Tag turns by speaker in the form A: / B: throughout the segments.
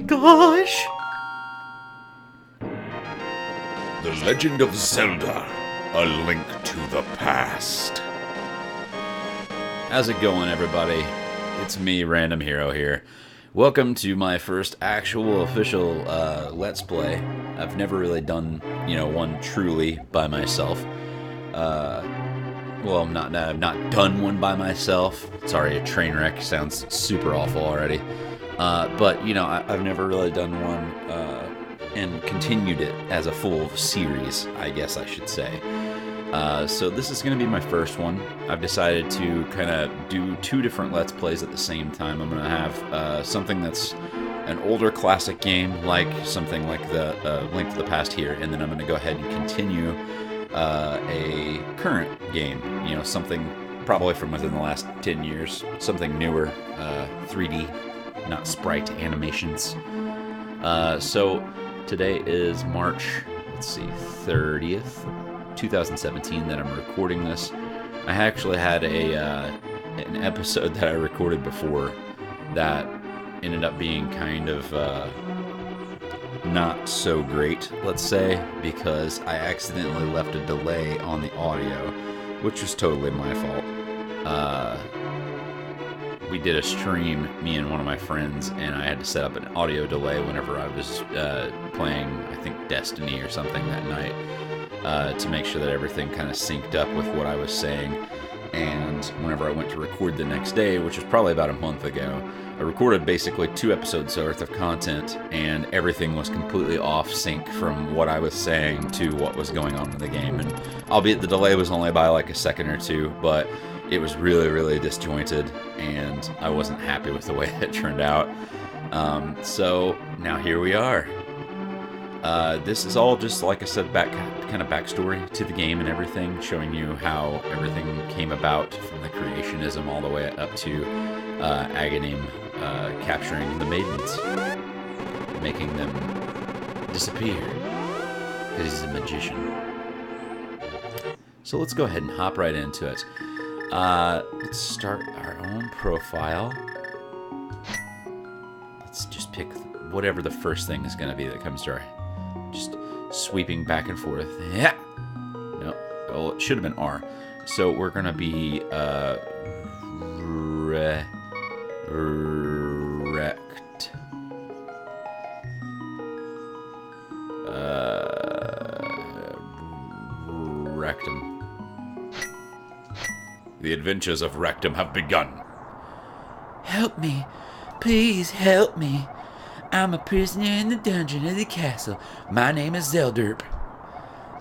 A: gosh!
B: The Legend of Zelda, A Link to the Past.
A: How's it going, everybody? It's me, Random Hero here. Welcome to my first actual official Let's Play. I've never really done, one truly by myself. Well, not done one by myself. Sorry, a train wreck sounds super awful already. But, I've never really done one and continued it as a full series, I guess I should say. So this is going to be my first one. I've decided to kind of do two different Let's Plays at the same time. I'm going to have something that's an older classic game, like something like the Link to the Past here, and then I'm going to go ahead and continue a current game, something probably from within the last 10 years, something newer, 3D, not sprite animations. So today is March, 30th, 2017 that I'm recording this. I actually had an episode that I recorded before that ended up being kind of not so great, let's say, because I accidentally left a delay on the audio, which was totally my fault. We did a stream, me and one of my friends, and I had to set up an audio delay whenever I was playing, I think, Destiny or something that night, to make sure that everything kind of synced up with what I was saying. And whenever I went to record the next day, which was probably about a month ago, I recorded basically 2 episodes worth of content, and everything was completely off sync from what I was saying to what was going on in the game. And albeit the delay was only by like a second or two, but it was really, really disjointed, and I wasn't happy with the way it turned out. So now here we are. This is all just, like I said, kind of backstory to the game and everything, showing you how everything came about from the creationism all the way up to Aghanim capturing the maidens, making them disappear, because he's a magician. So let's go ahead and hop right into it. Let's start our own profile. Let's just pick whatever the first thing is going to be that comes to our... Just sweeping back and forth. Yeah. No. Oh, it should have been R. So we're gonna be rect. Rectum.
B: The adventures of Rectum have begun.
C: Help me. Please help me. I'm a prisoner in the dungeon of the castle. My name is Zelderp.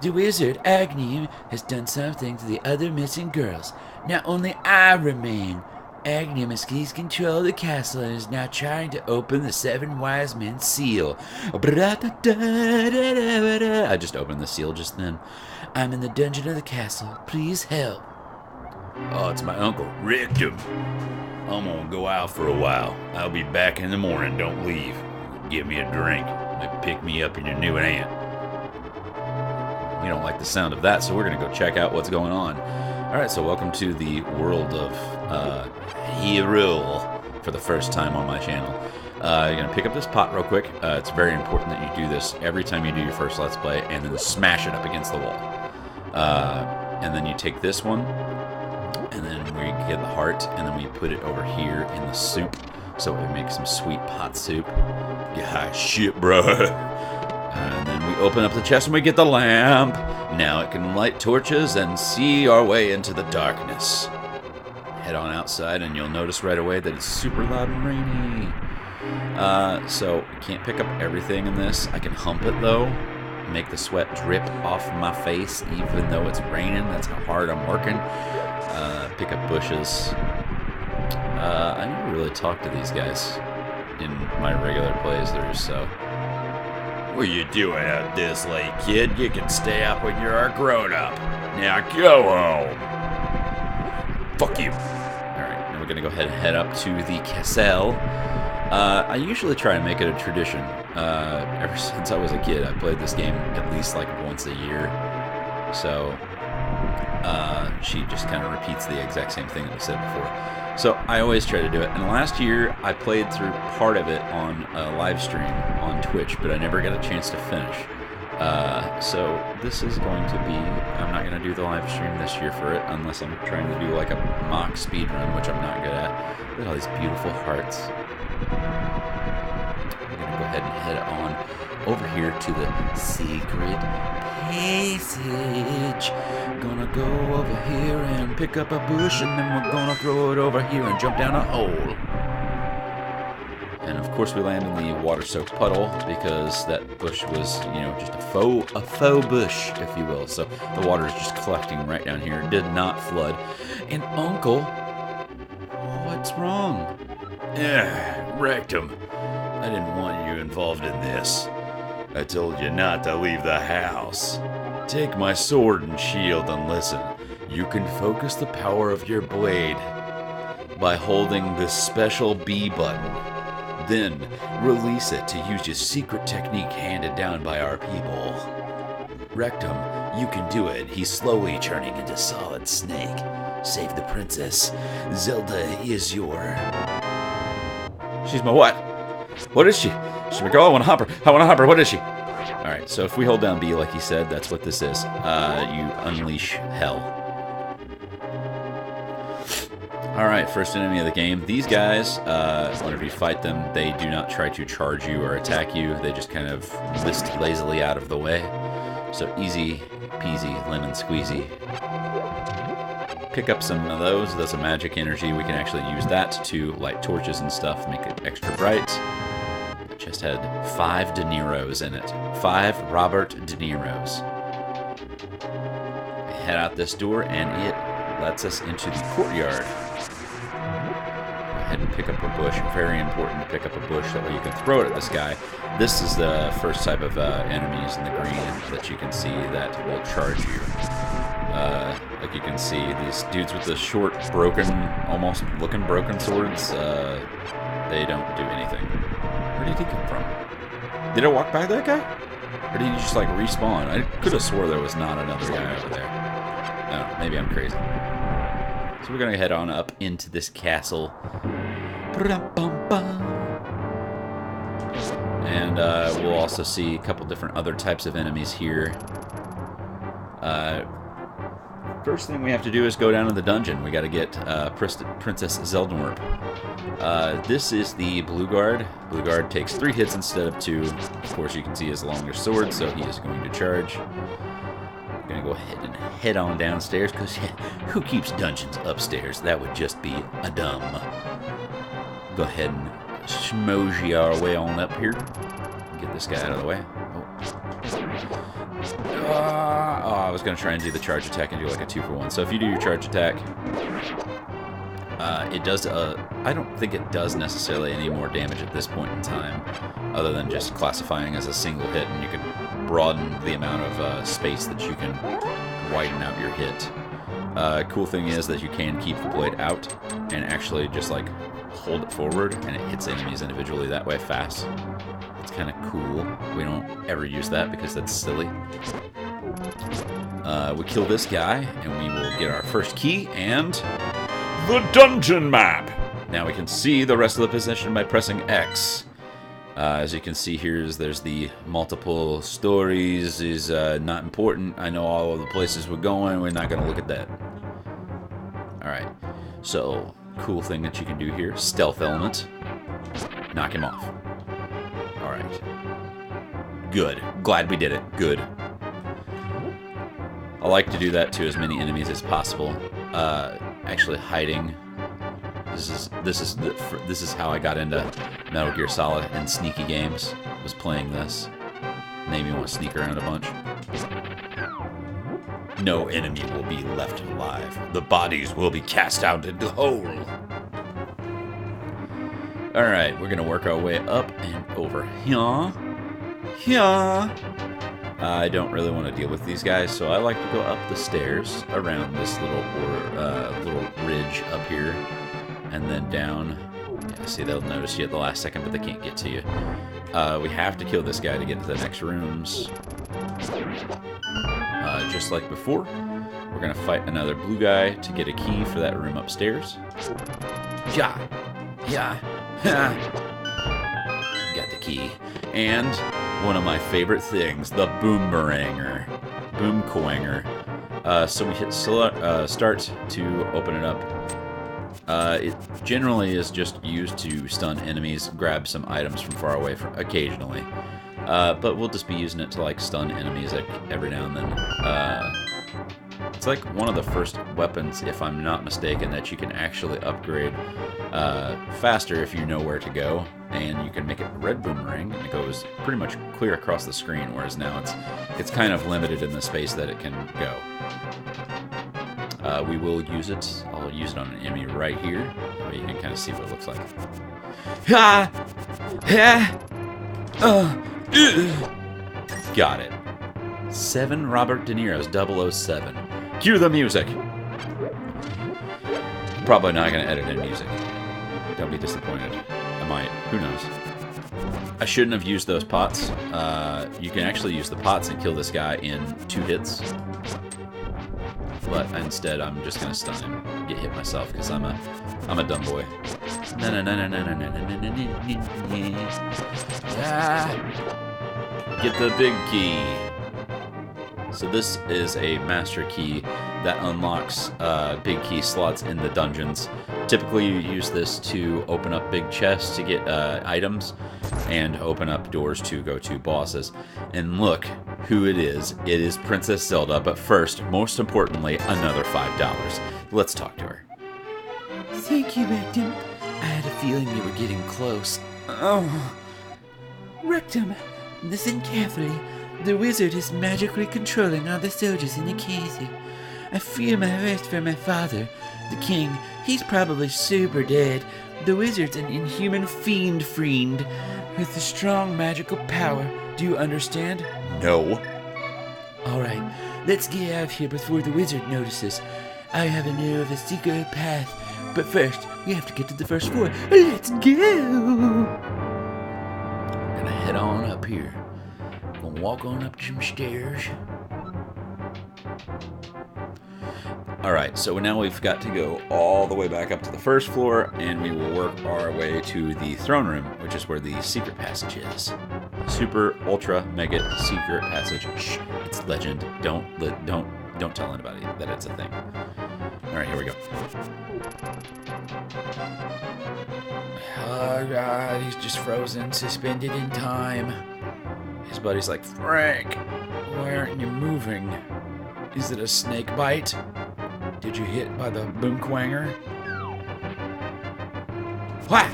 C: The wizard, Aghanim, has done something to the other missing girls. Now only I remain. Aghanim has seized control of the castle and is now trying to open the 7 wise men's seal. I just opened the seal just then. I'm in the dungeon of the castle. Please help.
B: Oh, it's my uncle, Rectum. I'm gonna go out for a while. I'll be back in the morning. Don't leave. Give me a drink. Maybe pick me up in your new aunt.
A: We don't like the sound of that, so we're going to go check out what's going on. Alright, so welcome to the world of Hyrule for the first time on my channel. You're going to pick up this pot real quick. It's very important that you do this every time you do your first Let's Play, and then smash it up against the wall. And then you take this one, and then we get the heart, and then we put it over here in the soup, so it makes some sweet pot soup.
B: Yeah, shit, bro.
A: And then we open up the chest and we get the lamp. Now it can light torches and see our way into the darkness. Head on outside and you'll notice right away that it's super loud and rainy. So I can't pick up everything in this. I can hump it though. Make the sweat drip off my face even though it's raining. That's how hard I'm working. Pick up bushes. I never really talked to these guys in my regular playthroughs, so...
B: What are you doing out this late, kid? You can stay up when you're a grown-up. Now go home.
A: Fuck you. Alright, now we're gonna go ahead and head up to the castle. I usually try and make it a tradition. Ever since I was a kid, I played this game at least like once a year. So, she just kind of repeats the exact same thing that we said before. So I always try to do it. And last year I played through part of it on a live stream on Twitch, but I never got a chance to finish. So this is going to be, I'm not going to do the live stream this year for it unless I'm trying to do like a mock speed run, which I'm not good at. Look at all these beautiful hearts. I'm going to go ahead and head on over here to the secret passage. Gonna go over here and pick up a bush, and then we're gonna throw it over here and jump down a hole. And of course we land in the water-soaked puddle because that bush was, you know, just a faux bush, if you will. So the water is just collecting right down here. It did not flood. And Uncle, what's wrong?
B: Rectum. I didn't want you involved in this. I told you not to leave the house. Take my sword and shield and listen. You can focus the power of your blade by holding this special B button. Then release it to use your secret technique handed down by our people. Rectum, you can do it. He's slowly turning into Solid Snake. Save the princess. Zelda is your...
A: She's my what? What is she? She's my girl. I want to hop her. I want to hop her. What is she? Alright, so if we hold down B like he said, that's what this is. You unleash hell. Alright, first enemy of the game. These guys, whenever you fight them, they do not try to charge you or attack you. They just kind of list lazily out of the way. So easy peasy, lemon squeezy. Pick up some of those. That's a magic energy. We can actually use that to light torches and stuff, make it extra bright. It just had 5 De Niros in it. 5 Robert De Niros. We head out this door, and it lets us into the courtyard. Go ahead and pick up a bush. Very important to pick up a bush, that way you can throw it at this guy. This is the first type of enemies in the green that you can see that will charge you. Like you can see, these dudes with the short, broken, almost looking broken swords, they don't do anything. Where did he come from? Did I walk by that guy? Or did he just like respawn? I could have swore there was not another guy over there. I don't know, maybe I'm crazy. So we're gonna head on up into this castle. And we'll also see a couple different other types of enemies here. First thing we have to do is go down to the dungeon. We got to get Princess Zeldorp. This is the Blue Guard. Blue Guard takes 3 hits instead of 2. Of course, you can see his longer sword, so he is going to charge. I'm going to go ahead and head on downstairs, because who keeps dungeons upstairs? That would just be a dumb. Go ahead and schmoozy our way on up here. Get this guy out of the way. I was going to try and do the charge attack and do like a 2-for-1. So if you do your charge attack, it does, I don't think it does necessarily any more damage at this point in time, other than just classifying as a single hit, and you can broaden the amount of space that you can widen out your hit. Cool thing is that you can keep the blade out and actually just like hold it forward, and it hits enemies individually that way fast. It's kind of cool. We don't ever use that because that's silly. We kill this guy, and we will get our first key, and
B: The dungeon map!
A: now we can see the rest of the position by pressing X. As you can see here, there's the multiple stories is not important. I know all of the places we're going. We're not going to look at that. Alright, so cool thing that you can do here, stealth element. Knock him off. Alright. Good. Glad we did it. Good. I like to do that to as many enemies as possible. Actually hiding. This is how I got into Metal Gear Solid and sneaky games. Was playing this. Made me want to sneak around a bunch. No enemy will be left alive. The bodies will be cast out into the hole. Alright, we're gonna work our way up and over here. I don't really want to deal with these guys, so I like to go up the stairs around this little ridge up here, and then down. Yeah, see, they'll notice you at the last second, but they can't get to you. We have to kill this guy to get to the next rooms. Just like before, We're going to fight another blue guy to get a key for that room upstairs.
C: Ja. Yeah. Ha.
A: Got the key. And one of my favorite things, the boomeranger. Boomcoanger. So we hit start to open it up. It generally is just used to stun enemies, grab some items from far away occasionally. But we'll just be using it to like stun enemies every now and then. It's like one of the first weapons, if I'm not mistaken, that you can actually upgrade faster if you know where to go, and you can make it a red boomerang, and it goes pretty much clear across the screen, whereas now it's kind of limited in the space that it can go. We will use it. I'll use it on an enemy right here, where you can kind of see what it looks like.
C: Ha! Ha!
A: Got it. 7 Robert De Niro's 007. Cue the music. Probably not going to edit in music. Don't be disappointed. I might. Who knows? I shouldn't have used those pots. You can actually use the pots and kill this guy in 2 hits. But instead, I'm just going to stun him. Get hit myself because I'm a dumb boy. Get the big key. So this is a master key that unlocks big key slots in the dungeons. Typically you use this to open up big chests to get items and open up doors to go to bosses. And look who it is. It is Princess Zelda, but first, most importantly, another $5. Let's talk to her.
C: Thank you, Rectum. I had a feeling you were getting close. Oh. Rectum, listen carefully. The wizard is magically controlling all the soldiers in the castle. I fear my worst for my father, the king. He's probably super dead. The wizard's an inhuman fiend with a strong magical power. Do you understand?
A: No.
C: Alright, let's get out of here before the wizard notices. I have a know of a secret path, but first, we have to get to the first floor. Let's go!
A: We're gonna head on up here. Gonna walk on up some stairs. Alright, so now we've got to go all the way back up to the first floor, and we will work our way to the throne room, which is where the secret passage is. Super, ultra, mega secret passage. Shh, it's legend. Don't tell anybody that it's a thing. Alright, here we go.
C: Oh god, he's just frozen, suspended in time.
A: His buddy's like, Frank, why aren't you moving? Is it a snake bite? Did you hit by the boomquanger? What?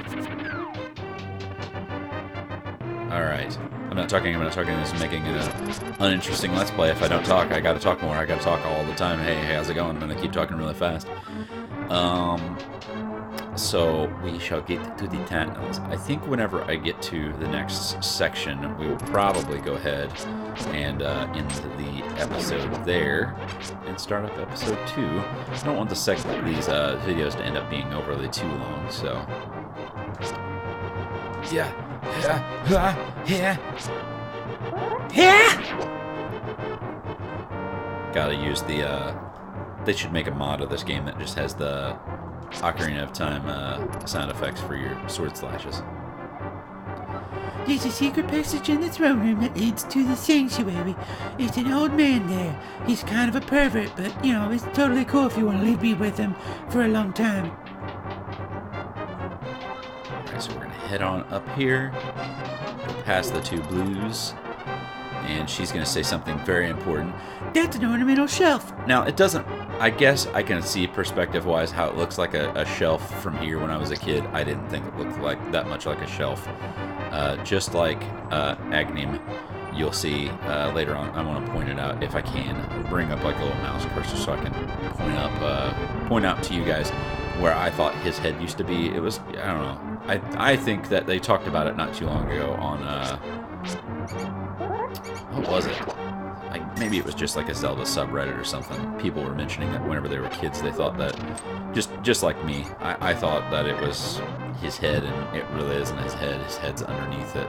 A: Alright. I'm not talking. This is making it an uninteresting Let's Play. If I don't talk, I gotta talk more. I gotta talk all the time. Hey, how's it going? I'm gonna keep talking really fast. So we shall get to the tunnels. I think whenever I get to the next section, we will probably go ahead and end the episode there and start up episode 2. I don't want these videos to end up being overly too long, so
C: Yeah.
A: gotta use the. They should make a mod of this game that just has the Ocarina of Time sound effects for your sword slashes.
C: There's a secret passage in the throne room that leads to the sanctuary. There's an old man there. He's kind of a pervert, but, you know, it's totally cool if you want to be with him for a long time.
A: Alright, so we're going to head on up here, go past the 2 blues, and she's going to say something very important.
C: That's an ornamental shelf.
A: Now, it doesn't... I guess I can see perspective-wise how it looks like a shelf from here. When I was a kid, I didn't think it looked like that much like a shelf. Just like Agnim, you'll see later on. I want to point it out if I can. Bring up like a little mouse cursor so I can point out to you guys where I thought his head used to be. It was, I don't know. I think that they talked about it not too long ago on what was it? Like maybe it was just like a Zelda subreddit or something. People were mentioning that whenever they were kids, they thought that just like me, I thought that it was his head, and it really isn't his head. His head's underneath it.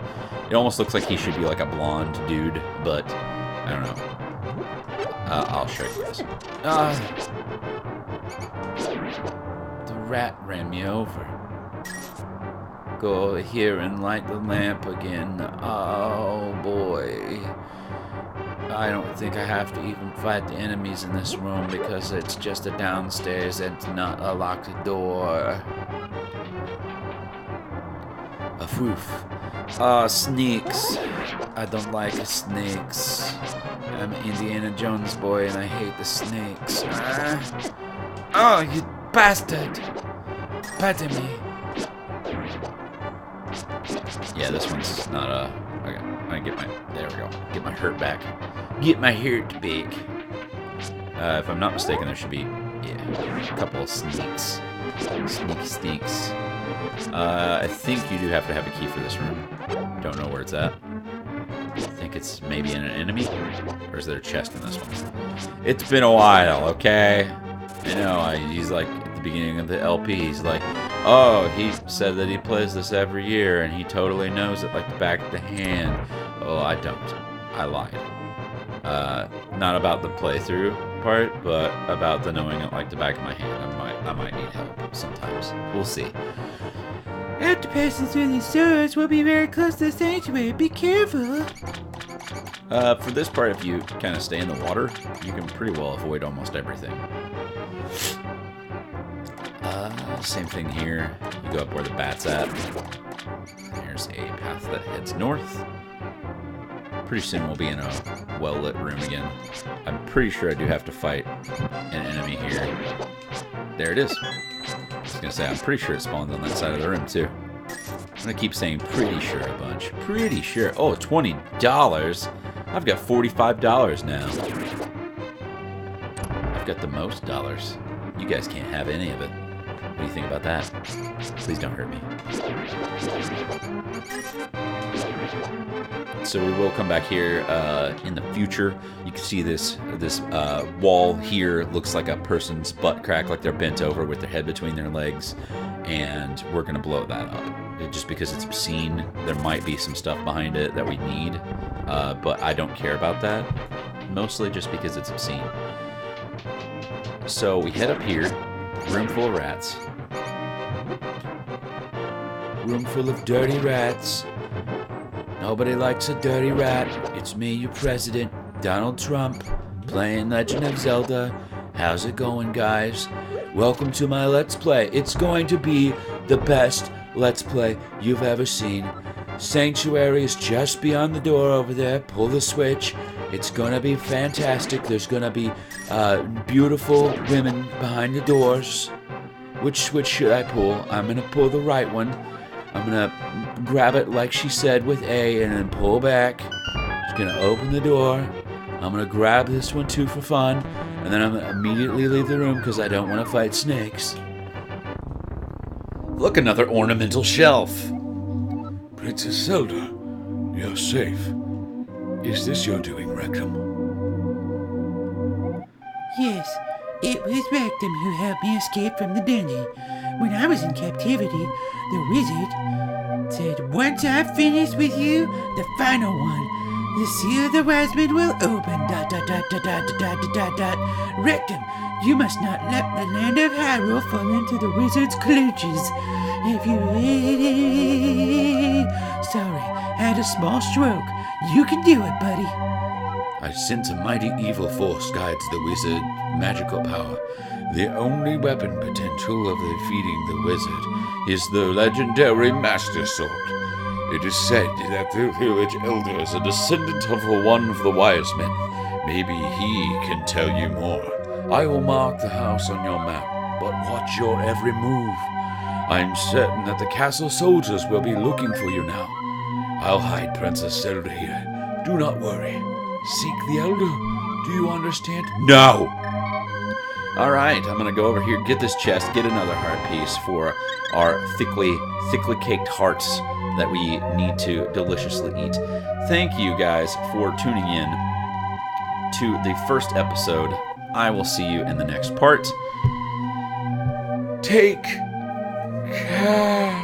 A: It almost looks like he should be like a blonde dude, but I don't know. I'll show you this.
C: The rat ran me over. Go over here and light the lamp again. Oh boy. I don't think I have to even fight the enemies in this room because it's just a downstairs and not a locked door. Woof. Snakes. I don't like snakes. I'm an Indiana Jones boy and I hate the snakes. Oh, you bastard! Pardon me.
A: Yeah, this one's not okay, I'm gonna get my, there we go. Get my hurt back. Get my hurt back. If I'm not mistaken, there should be, yeah, a couple of sneaks. Sneaks. I think you do have to have a key for this room. Don't know where it's at. I think it's maybe in an enemy, or is there a chest in this one? It's been a while, okay? I know, he's like, at the beginning of the LP, he's like, oh, he said that he plays this every year, and he totally knows it like the back of the hand. Oh, I don't. I lied. Not about the playthrough part, but about the knowing it like the back of my hand. I might need help sometimes. We'll see.
C: After passing through these sewers, we'll be very close to the sanctuary. Be careful.
A: For this part, if you kind of stay in the water, you can pretty well avoid almost everything. Same thing here. You go up where the bat's at. There's a path that heads north. Pretty soon we'll be in a well-lit room again. I'm pretty sure I do have to fight an enemy here. There it is. I was gonna say, I'm pretty sure it spawns on that side of the room too. I'm gonna keep saying pretty sure a bunch. Pretty sure. Oh, $20. I've got $45 now. I've got the most dollars. You guys can't have any of it. What do you think about that? Please don't hurt me. So we will come back here in the future. You can see this wall here looks like a person's butt crack, like they're bent over with their head between their legs, and we're gonna blow that up. Just because it's obscene, there might be some stuff behind it that we need, but I don't care about that. Mostly just because it's obscene. So we head up here, room full of rats.
C: Room full of dirty rats. Nobody likes a dirty rat. It's me, your president, Donald Trump, playing Legend of Zelda. How's it going, guys? Welcome to my Let's Play. It's going to be the best Let's Play you've ever seen. Sanctuary is just beyond the door over there. Pull the switch. It's gonna be fantastic. There's gonna be beautiful women behind the doors. Which switch should I pull? I'm gonna pull the right one. I'm gonna grab it like she said with A and then pull back. Just gonna open the door. I'm gonna grab this one too for fun. And then I'm gonna immediately leave the room because I don't want to fight snakes.
A: Look, another ornamental shelf.
B: Princess Zelda, you're safe. Is this your doing, Rectum?
C: Yes, it was Rectum who helped me escape from the dungeon. When I was in captivity, the wizard said, once I've finished with you, the final one, the seal of the wise men will open, ... Rectum, you must not let the land of Hyrule fall into the wizard's clutches. If you... Sorry, I had a small stroke. You can do it, buddy.
B: I sense a mighty evil force guides the wizard magical power. The only weapon potential of defeating the wizard is the legendary Master Sword. It is said that the village elder is a descendant of one of the wise men. Maybe he can tell you more. I will mark the house on your map, but watch your every move. I'm certain that the castle soldiers will be looking for you now. I'll hide Princess Zelda here. Do not worry. Seek the elder. Do you understand?
A: No! Alright, I'm gonna go over here, get this chest, get another heart piece for our thickly caked hearts that we need to deliciously eat. Thank you guys for tuning in to the first episode. I will see you in the next part.
B: Take care.